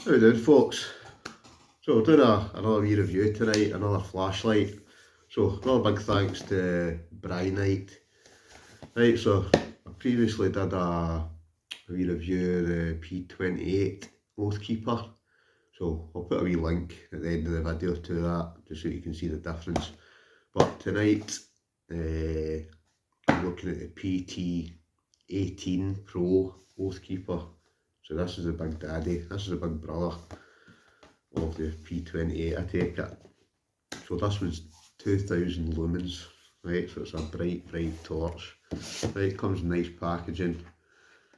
How we doing, folks? So we're doing another wee review tonight, another flashlight. So another big thanks to Brinyte. Right, so I previously did a wee review of the P28 Oathkeeper. So I'll put a wee link at the end of the video to that, just so you can see the difference. But tonight, I'm looking at the PT18pro Oathkeeper. So this is the big daddy, this is the big brother of the P28, I take it. So this one's 2000 lumens, right, so it's a bright torch. Right, comes in nice packaging.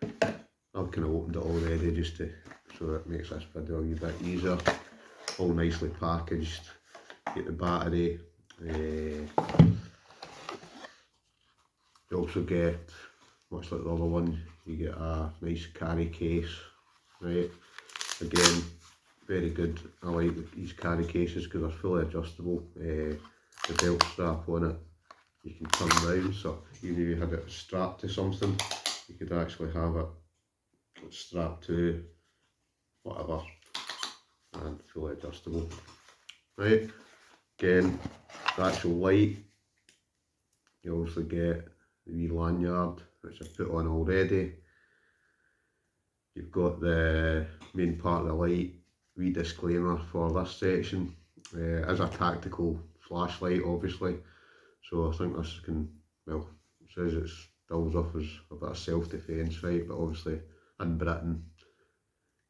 I've kind of opened it already just so it makes this video a wee bit easier. All nicely packaged. Get the battery. You also get, much like the other one, you get a nice carry case, right? Again, very good. I like these carry cases because they're fully adjustable. The belt strap on it, you can turn round, so even if you had it strapped to something, you could actually have it strapped to whatever and fully adjustable. Right, again, the actual light, you also get the wee lanyard which I've put on already. You've got the main part of the light, wee disclaimer for this section, as a tactical flashlight obviously, so I think this can, well, it says it bills off as a bit of self-defence, right, but obviously in Britain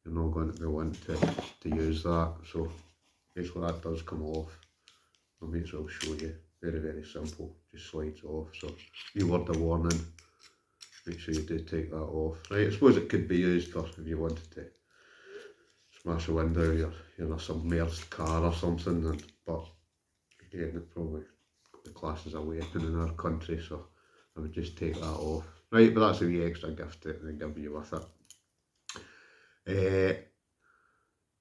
you're not going to be wanting to use that, so basically that does come off. I may as well show you, very simple, just slides off, so wee word of warning, make sure you do take that off. Right, I suppose it could be used for if you wanted to smash a window, you're in a submerged car or something, but again, it probably the class as a weapon in our country, so I would just take that off. Right, but that's a wee extra gift that they give you with it.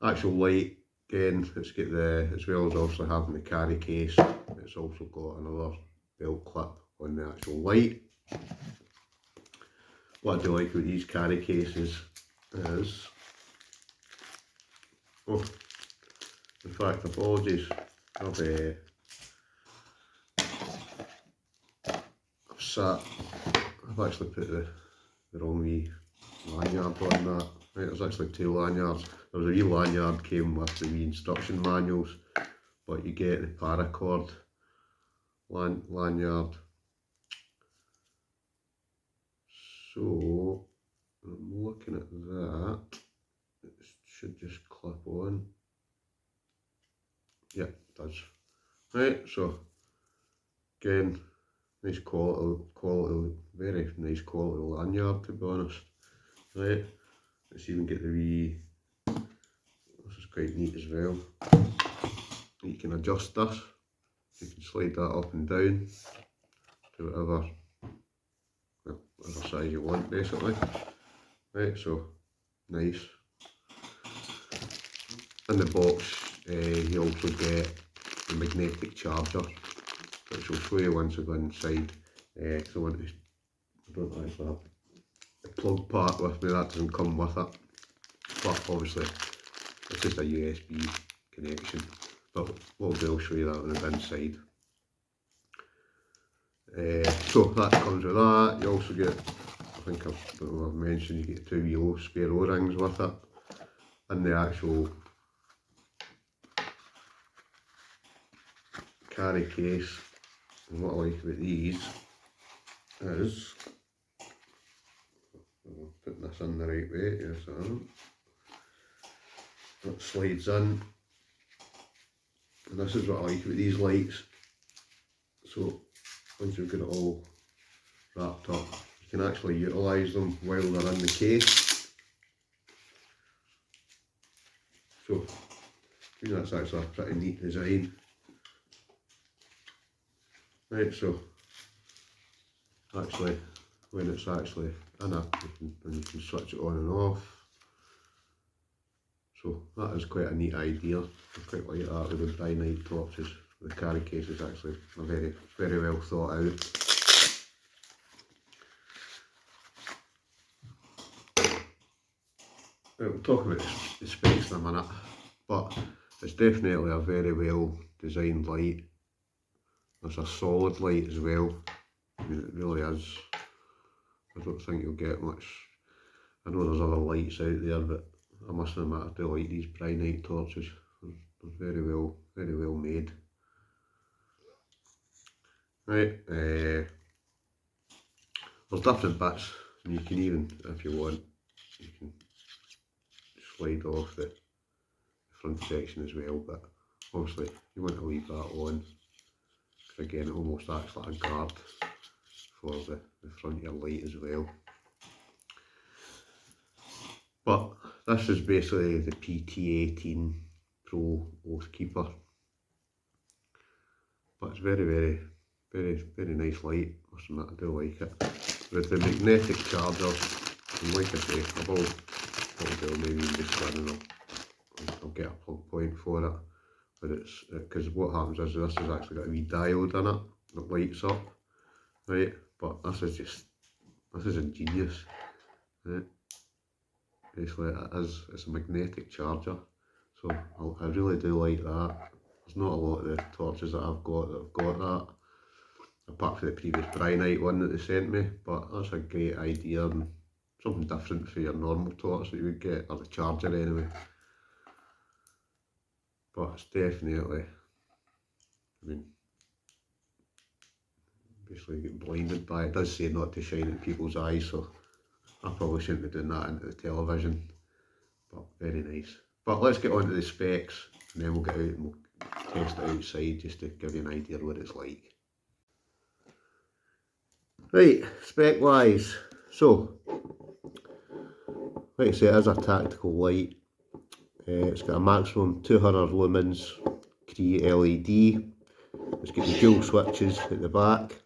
Actual light, again, it's got the, as well as obviously having the carry case, it's also got another belt clip on the actual light. What I do like with these carry cases is, oh, in fact, apologies, I've actually put the wrong wee lanyard on that. Right, there's actually two lanyards. There's a wee lanyard came with the wee instruction manuals, but you get the paracord lanyard. So I'm looking at that. It should just clip on. Yeah, it does. Right, so again, nice quality, very nice quality lanyard, to be honest. Right, let's even get the wee, this is quite neat as well. You can adjust this, you can slide that up and down to whatever size you want basically. Right, so nice. In the box you also get the magnetic charger, which I'll show you once I go inside. So I don't actually have the plug part with me, that doesn't come with it, but obviously it's just a USB connection, but what I'll do, I'll show you that on the inside. So that comes with that. You also get, I think I've mentioned, you get two yellow spare O-rings with it, and the actual carry case. And what I like about these is, I'm putting this in the right way, yes I am. It slides in, and this is what I like about these lights. So once you've got it all wrapped up, you can actually utilise them while they're in the case. So I think that's actually a pretty neat design. Right, so actually when it's actually in it, you can switch it on and off. So that is quite a neat idea. I quite like that with the Brinyte torches. The carry case is actually very well thought out. Right, we'll talk about the specs in a minute, but it's definitely a very well designed light. It's a solid light as well. I mean, it really is. I don't think you'll get much. I know there's other lights out there, but I must admit I do like these Brinyte torches. They're very well made. Right, there's different bits, and you can even, if you want, you can slide off the front section as well, but obviously you want to leave that on, because again it almost acts like a guard for the front of your light as well. But this is basically the PT18 Pro Oathkeeper, but it's very nice light. Must admit, I do like it. With the magnetic chargers, and like I say, I'll maybe just spinning, I'll get a plug point for it. But it's because what happens is this has actually got a wee diode in it that lights up, right? But this is ingenious, right? Basically, it's a magnetic charger, so I really do like that. There's not a lot of the torches that I've got that have got that, apart from the previous Brinyte one that they sent me, but that's a great idea and something different for your normal torch that you would get, or the charger anyway. But it's definitely, I mean, basically getting blinded by it. It does say not to shine in people's eyes, so I probably shouldn't be doing that into the television, but very nice. But let's get on to the specs, and then we'll get out and we'll test it outside just to give you an idea of what it's like. Right, spec wise, so like I say, it is a tactical light. It's got a maximum 200 lumens Cree LED. It's got the dual switches at the back.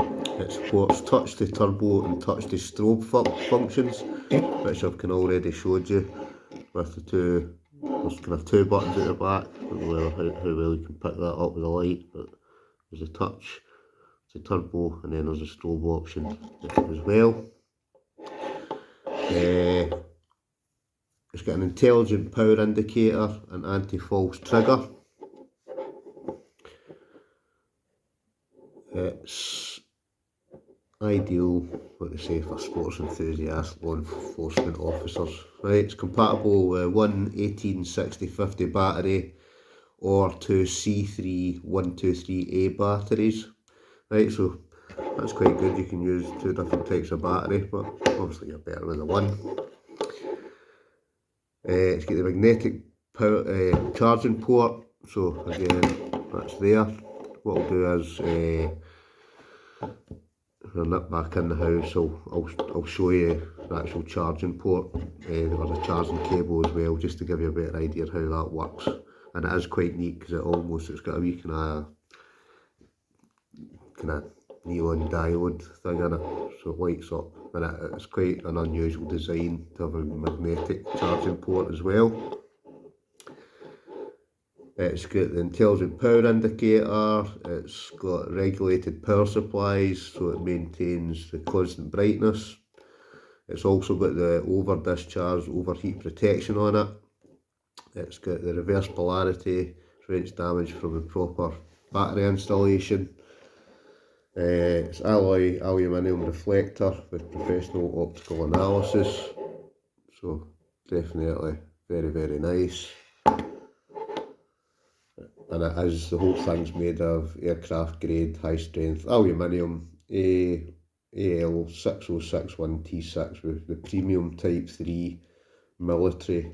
It supports touch to turbo and touch to strobe functions, which I've kind of already showed you with the two. There's kind of two buttons at the back. I don't know how well you can pick that up with the light, but there's a touch, the turbo, and then there's a strobe option as well. It's got an intelligent power indicator and anti-false trigger. It's ideal, like they say, for sports enthusiasts, law enforcement officers. Right, it's compatible with one 1860/50 battery or two C3 123A batteries. Right, so that's quite good. You can use two different types of battery, but obviously you're better with the one. It's got the magnetic power, charging port, so again that's there. What I'll do is if I nip back in the house, I'll show you the actual charging port. There's a charging cable as well, just to give you a better idea of how that works. And it is quite neat because it's got a wee kind of neon diode thing in it, so it lights up. And it's quite an unusual design to have a magnetic charging port as well. It's got the intelligent power indicator, it's got regulated power supplies, so it maintains the constant brightness. It's also got the over discharge, overheat protection on it. It's got the reverse polarity, prevents damage from improper battery installation. It's alloy aluminium reflector with professional optical analysis, so definitely very nice. And the whole thing's made of aircraft grade high strength aluminium AL6061T6 with the premium type 3 military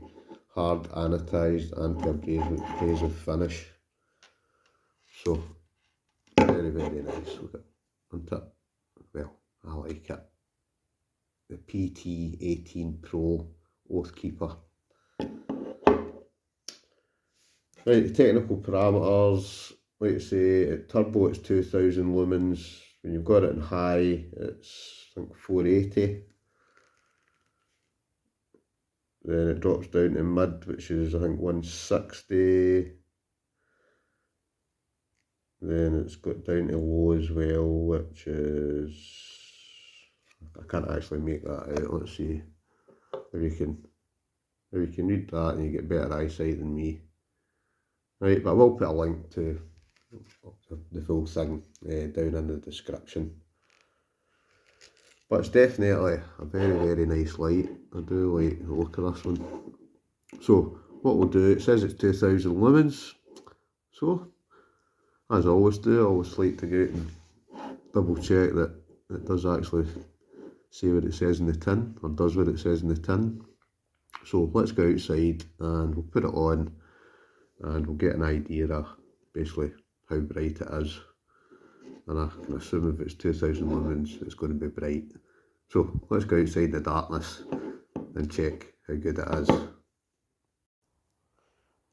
hard anodized anti-abrasive finish. So very nice. Look at it. Well, I like it. The PT18pro Oathkeeper. Right, the technical parameters, like I say, at turbo it's 2000 lumens, when you've got it in high it's I think 480, then it drops down to mid, which is I think 160, then it's got down to low as well, which is, I can't actually make that out. Let's see if you can Now you can read that and you get better eyesight than me. Right, but I will put a link to the full thing down in the description. But it's definitely a very, very nice light. I do like the look of this one. So what we'll do, it says it's 2000 lumens. So as I always do, I always like to go out and double check that it does actually say what it says in the tin, or does what it says in the tin. So let's go outside and we'll put it on and we'll get an idea of basically how bright it is. And I can assume if it's 2000 lumens, it's going to be bright. So let's go outside the darkness and check how good it is.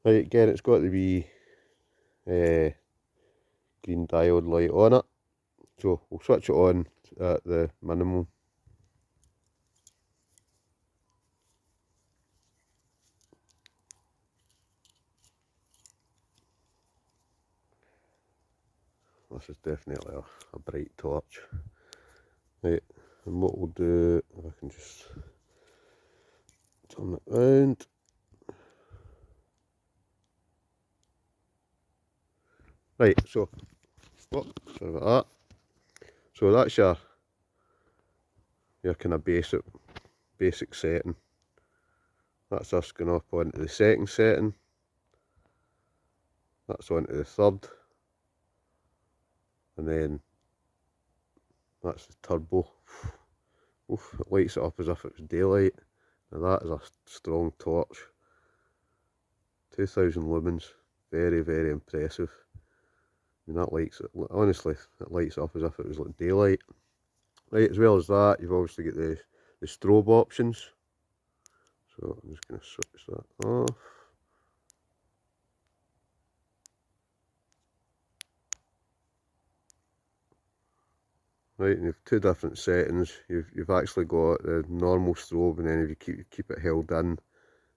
Right, again, it's got to be green diode light on it. So we'll switch it on at the minimum. This is definitely a bright torch. Right, and what we'll do, if I can just turn it round. Right, so, sorry about that. So that's your kind of basic setting. That's us going up onto the second setting. That's onto the third. And then that's the turbo. Oof, it lights it up as if it was daylight. Now that is a strong torch. 2000 lumens, very, very impressive. I mean, that lights it, honestly, it lights up as if it was like daylight. Right, as well as that, you've obviously got the strobe options. So I'm just going to switch that off. Right, and you've two different settings. You've actually got the normal strobe, and then if you keep it held in,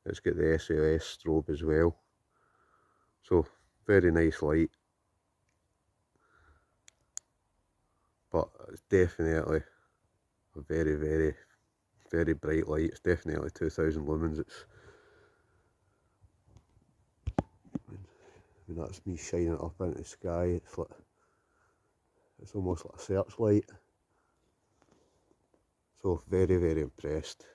it's got the SOS strobe as well. So very nice light, but it's definitely a very, very, very bright light. It's definitely 2000 lumens. I mean, that's me shining it up into the sky. It's almost like a searchlight. So very, very impressed.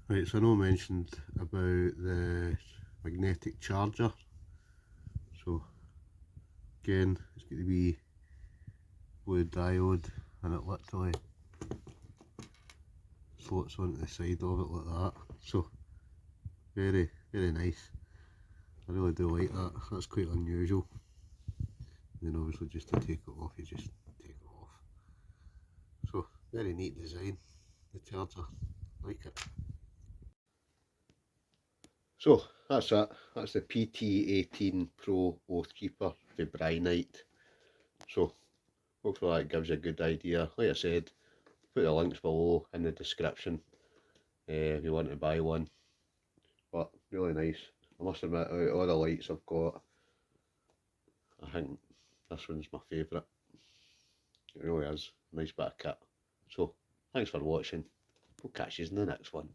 Right, so I know I mentioned about the magnetic charger. So again, it's got to be blue diode, and it literally floats onto the side of it like that. So very, very nice. I really do like that. That's quite unusual. And then obviously just to take it off, you just take it off. So very neat design, the charger, like it. So that's it. That's the PT18pro Oathkeeper for Brinyte. So hopefully that gives you a good idea. Like I said, put the links below in the description if you want to buy one. But really nice. I must admit, out of all the lights I've got, I think this one's my favourite. It really is. Nice bit of kit. So thanks for watching. We'll catch you in the next one.